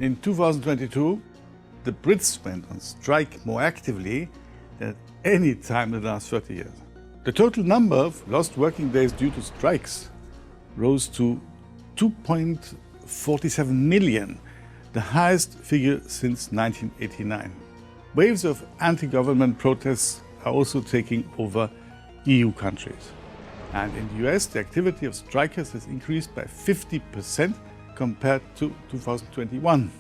In 2022, the Brits went on strike more actively than at any time in the last 30 years. The total number of lost working days due to strikes rose to 2.47 million, the highest figure since 1989. Waves of anti-government protests are also taking over EU countries. And in the US, the activity of strikers has increased by 50% compared to 2021.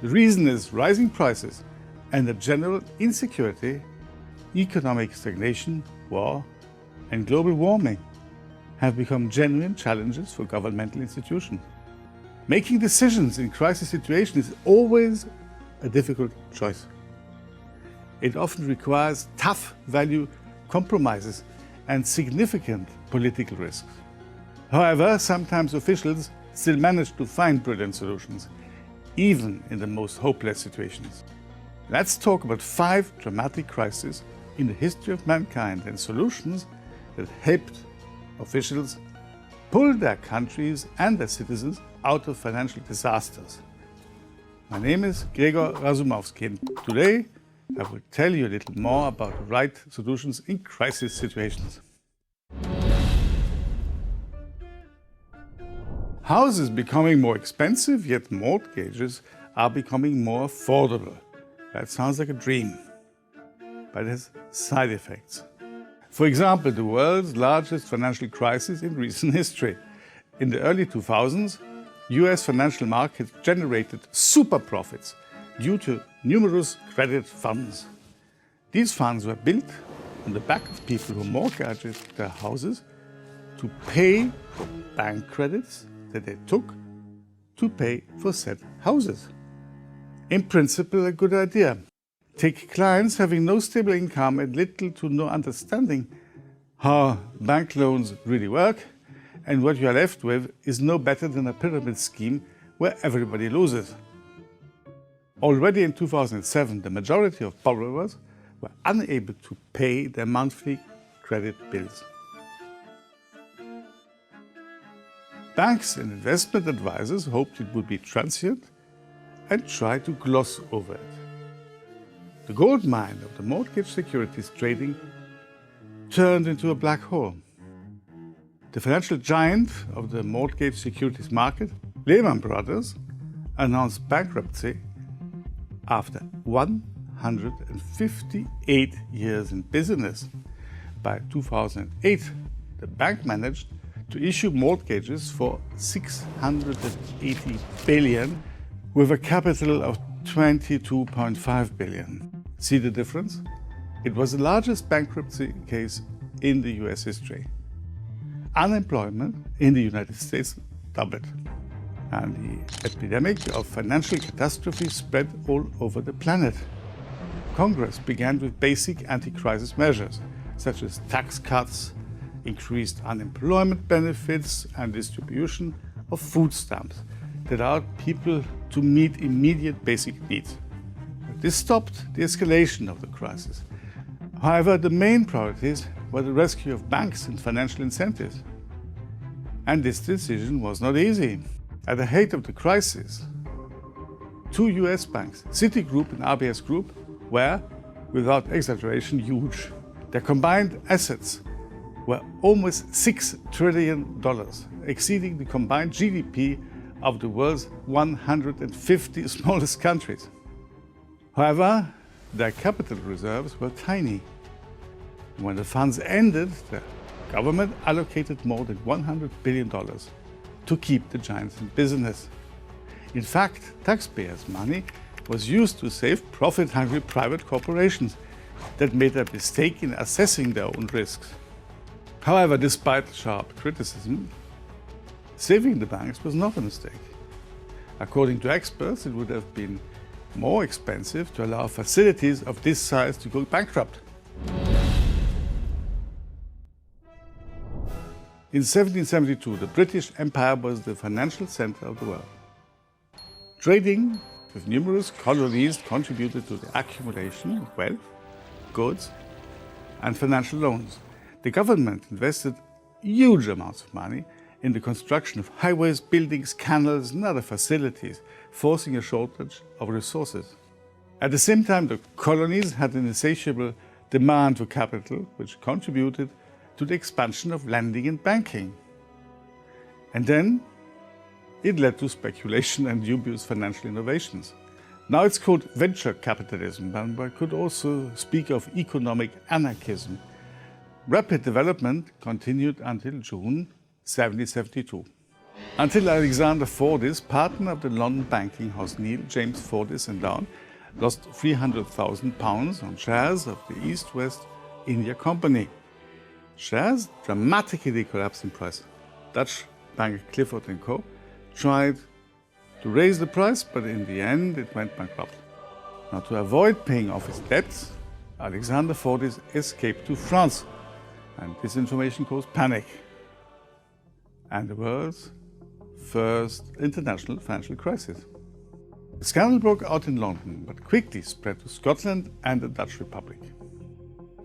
The reason is rising prices and a general insecurity, economic stagnation, war, and global warming have become genuine challenges for governmental institutions. Making decisions in crisis situations is always a difficult choice. It often requires tough value compromises and significant political risks. However, sometimes officials still manage to find brilliant solutions, even in the most hopeless situations. Let's talk about 5 dramatic crises in the history of mankind and solutions that helped officials pull their countries and their citizens out of financial disasters. My name is Gregor Razumowski, and today I will tell you a little more about the right solutions in crisis situations. Houses becoming more expensive, yet mortgages are becoming more affordable. That sounds like a dream, but it has side effects. For example, the world's largest financial crisis in recent history. In the early 2000s, US financial markets generated super profits due to numerous credit funds. These funds were built on the back of people who mortgaged their houses to pay for bank credits that they took to pay for said houses. In principle, a good idea. Take clients having no stable income and little to no understanding how bank loans really work, and what you are left with is no better than a pyramid scheme where everybody loses. Already in 2007, the majority of borrowers were unable to pay their monthly credit bills. Banks and investment advisors hoped it would be transient and tried to gloss over it. The gold mine of the mortgage securities trading turned into a black hole. The financial giant of the mortgage securities market, Lehman Brothers, announced bankruptcy after 158 years in business. By 2008, the bank managed to issue mortgages for $680 billion with a capital of $22.5 billion. See the difference? It was the largest bankruptcy case in the US history. Unemployment in the United States doubled, and the epidemic of financial catastrophe spread all over the planet. Congress began with basic anti-crisis measures, such as tax cuts, increased unemployment benefits, and distribution of food stamps that allowed people to meet immediate basic needs. This stopped the escalation of the crisis. However, the main priorities were the rescue of banks and financial incentives. And this decision was not easy. At the height of the crisis, 2 US banks, Citigroup and RBS Group, were, without exaggeration, huge. Their combined assets were almost $6 trillion, exceeding the combined GDP of the world's 150 smallest countries. However, their capital reserves were tiny. When the funds ended, the government allocated more than $100 billion to keep the giants in business. In fact, taxpayers' money was used to save profit-hungry private corporations that made a mistake in assessing their own risks. However, despite sharp criticism, saving the banks was not a mistake. According to experts, it would have been more expensive to allow facilities of this size to go bankrupt. In 1772, the British Empire was the financial center of the world. Trading with numerous colonies contributed to the accumulation of wealth, goods, and financial loans. The government invested huge amounts of money in the construction of highways, buildings, canals, and other facilities, forcing a shortage of resources. At the same time, the colonies had an insatiable demand for capital, which contributed to the expansion of lending and banking. And then it led to speculation and dubious financial innovations. Now it's called venture capitalism, but one could also speak of economic anarchism. Rapid development continued until June 1772. Until Alexander Fordyce, partner of the London banking house Neil James Fordyce and Down, lost £300,000 on shares of the East-West India Company. Shares dramatically collapsed in price. Dutch bank Clifford & Co. tried to raise the price, but in the end it went bankrupt. Now, to avoid paying off his debts, Alexander Fordyce escaped to France, and this information caused panic and the world's first international financial crisis. The scandal broke out in London, but quickly spread to Scotland and the Dutch Republic.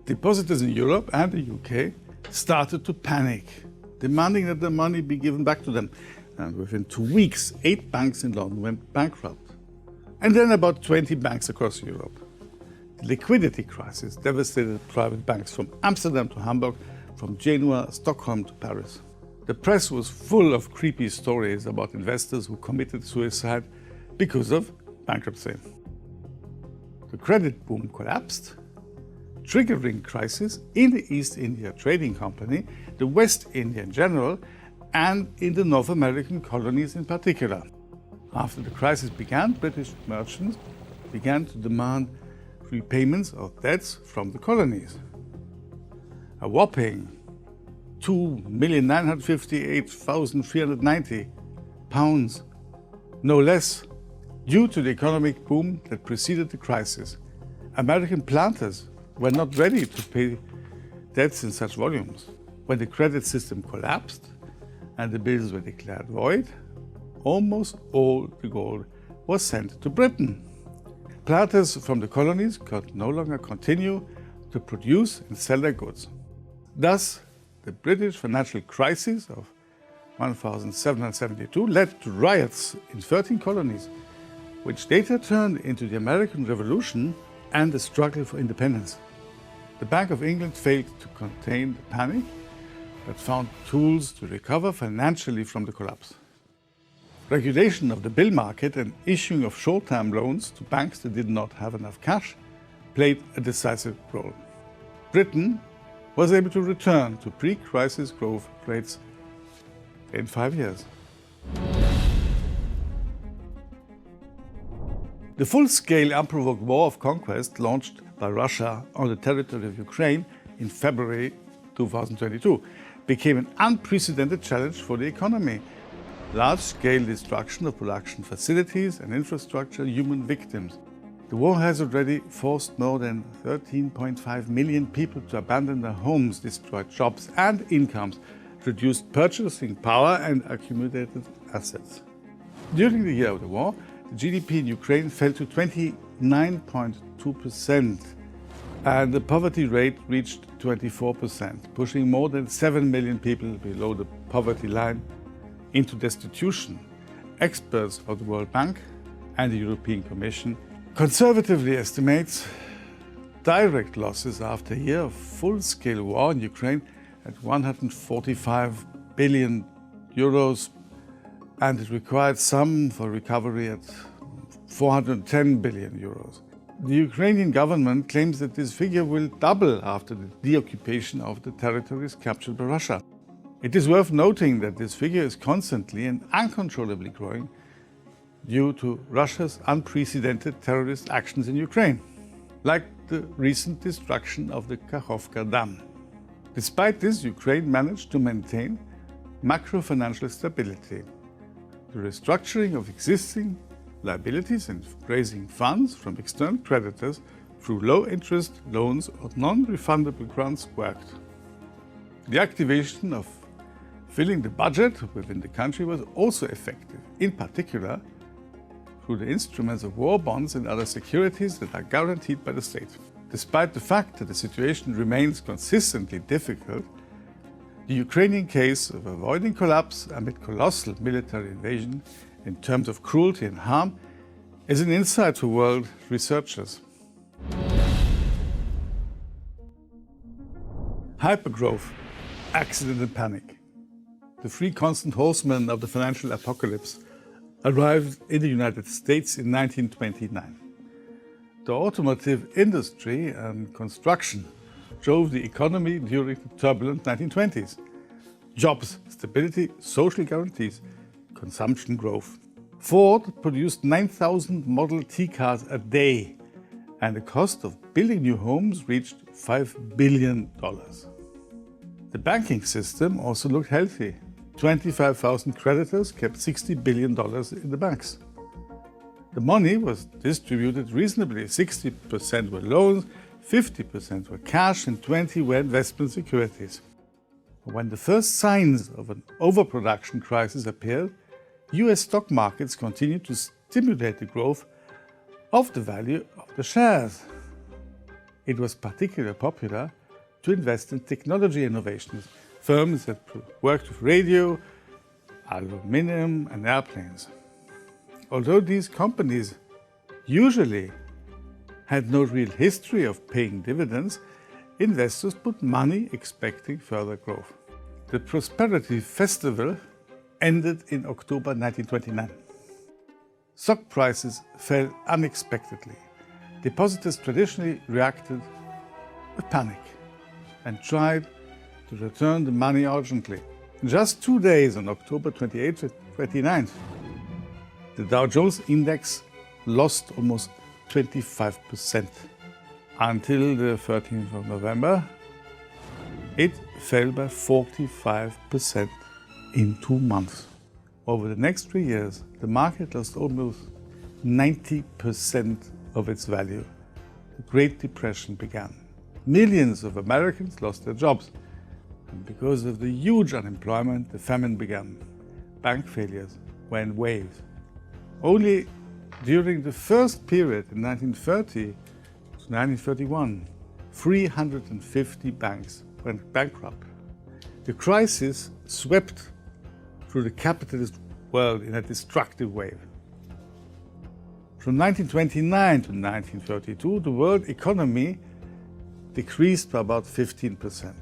Depositors in Europe and the UK started to panic, demanding that their money be given back to them. And within 2 weeks, 8 banks in London went bankrupt. And then about 20 banks across Europe. The liquidity crisis devastated private banks from Amsterdam to Hamburg, from Genoa, Stockholm to Paris. The press was full of creepy stories about investors who committed suicide because of bankruptcy. The credit boom collapsed, triggering crisis in the East India Trading Company, the West India in general, and in the North American colonies in particular. After the crisis began, British merchants began to demand repayments of debts from the colonies. A whopping £2,958,390, no less, due to the economic boom that preceded the crisis. American planters were not ready to pay debts in such volumes. When the credit system collapsed and the bills were declared void, almost all the gold was sent to Britain. Planters from the colonies could no longer continue to produce and sell their goods. Thus, the British financial crisis of 1772 led to riots in 13 colonies, which later turned into the American Revolution and the struggle for independence. The Bank of England failed to contain the panic, but found tools to recover financially from the collapse. Regulation of the bill market and issuing of short-term loans to banks that did not have enough cash played a decisive role. Britain was able to return to pre-crisis growth rates in 5 years. The full-scale Emperor War of Conquest, launched by Russia on the territory of Ukraine in February 2022, became an unprecedented challenge for the economy. Large-scale destruction of production facilities and infrastructure, human victims. The war has already forced more than 13.5 million people to abandon their homes, destroyed jobs and incomes, reduced purchasing power and accumulated assets. During the year of the war, the GDP in Ukraine fell to 29.2%, and the poverty rate reached 24%, pushing more than 7 million people below the poverty line into destitution. Experts of the World Bank and the European Commission conservatively estimates direct losses after a year of full-scale war in Ukraine at 145 billion euros, and it required some for recovery at 410 billion euros. The Ukrainian government claims that this figure will double after the deoccupation of the territories captured by Russia. It is worth noting that this figure is constantly and uncontrollably growing due to Russia's unprecedented terrorist actions in Ukraine, like the recent destruction of the Kakhovka Dam. Despite this, Ukraine managed to maintain macro-financial stability. The restructuring of existing liabilities and raising funds from external creditors through low-interest loans or non-refundable grants worked. The activation of filling the budget within the country was also effective, in particular through the instruments of war bonds and other securities that are guaranteed by the state. Despite the fact that the situation remains consistently difficult, The Ukrainian case of avoiding collapse amid colossal military invasion in terms of cruelty and harm is an insight to world researchers. Hypergrowth, accident and panic. The three constant horsemen of the financial apocalypse arrived in the United States in 1929. The automotive industry and construction drove the economy during the turbulent 1920s. Jobs, stability, social guarantees, consumption growth. Ford produced 9,000 Model T cars a day, and the cost of building new homes reached $5 billion. The banking system also looked healthy. 25,000 creditors kept $60 billion in the banks. The money was distributed reasonably. 60% were loans, 50% were cash, and 20% were investment securities. When the first signs of an overproduction crisis appeared, US stock markets continued to stimulate the growth of the value of the shares. It was particularly popular to invest in technology innovations, firms that worked with radio, aluminum, and airplanes. Although these companies usually had no real history of paying dividends, investors put money expecting further growth. The Prosperity Festival ended in October 1929. Stock prices fell unexpectedly. Depositors traditionally reacted with panic and tried to return the money urgently. In just 2 days, on October 28th and 29th, the Dow Jones Index lost almost 25%. Until the 13th of November, it fell by 45% in 2 months. Over the next 3 years, the market lost almost 90% of its value. The Great Depression began. Millions of Americans lost their jobs. And because of the huge unemployment, the famine began. Bank failures were in waves. Only during the first period in 1930 to 1931, 350 banks went bankrupt. The crisis swept through the capitalist world in a destructive wave. From 1929 to 1932, the world economy decreased by about 15%.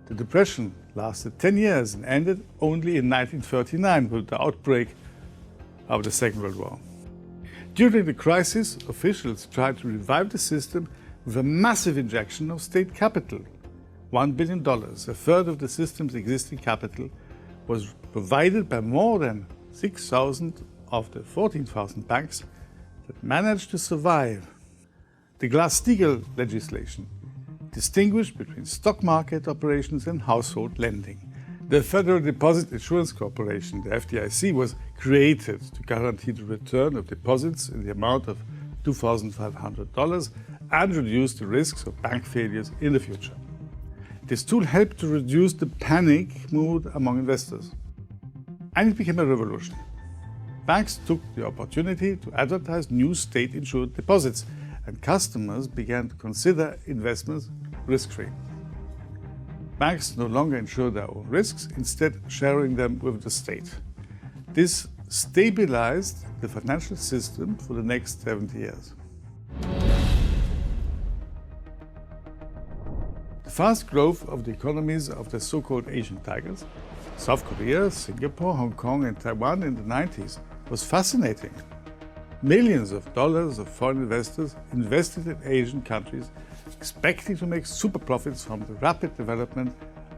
The Depression lasted 10 years and ended only in 1939 with the outbreak of the Second World War. During the crisis, officials tried to revive the system with a massive injection of state capital. $1 billion, a third of the system's existing capital, was provided by more than 6,000 of the 14,000 banks that managed to survive. The Glass-Steagall legislation distinguished between stock market operations and household lending. The Federal Deposit Insurance Corporation, the FDIC, was created to guarantee the return of deposits in the amount of $2,500 and reduce the risks of bank failures in the future. This tool helped to reduce the panic mood among investors. And it became a revolution. Banks took the opportunity to advertise new state-insured deposits, and customers began to consider investments risk-free. Banks no longer insure their own risks, instead sharing them with the state. This stabilized the financial system for the next 70 years. The fast growth of the economies of the so-called Asian tigers, South Korea, Singapore, Hong Kong, and Taiwan in the 90s, was fascinating. Millions of dollars of foreign investors invested in Asian countries, expecting to make super profits from the rapid development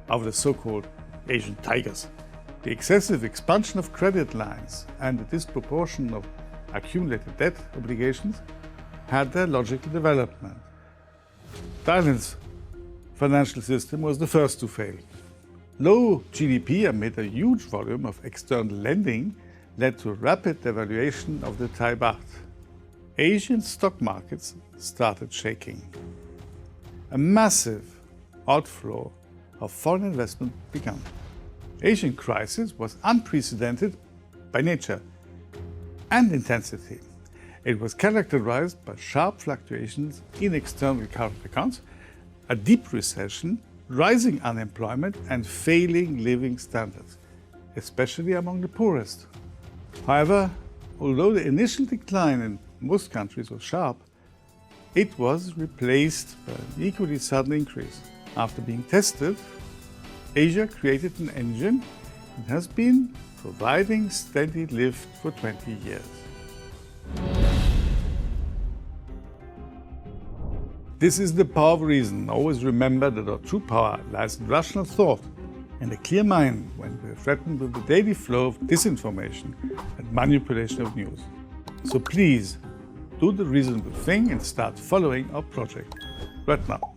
of the so-called Asian tigers. The excessive expansion of credit lines and the disproportion of accumulated debt obligations had their logical development. Thailand's financial system was the first to fail. Low GDP amid a huge volume of external lending led to rapid devaluation of the Thai baht. Asian stock markets started shaking. A massive outflow of foreign investment began. Asian crisis was unprecedented by nature and intensity. It was characterized by sharp fluctuations in external current accounts, a deep recession rising unemployment and failing living standards, especially among the poorest. However, although the initial decline in most countries was sharp, it was replaced by an equally sudden increase. After being tested, Asia created an engine and has been providing steady lift for 20 years. This is the power of reason. Always remember that our true power lies in rational thought and a clear mind when we are threatened with the daily flow of disinformation and manipulation of news. So please, do the reasonable thing and start following our project right now.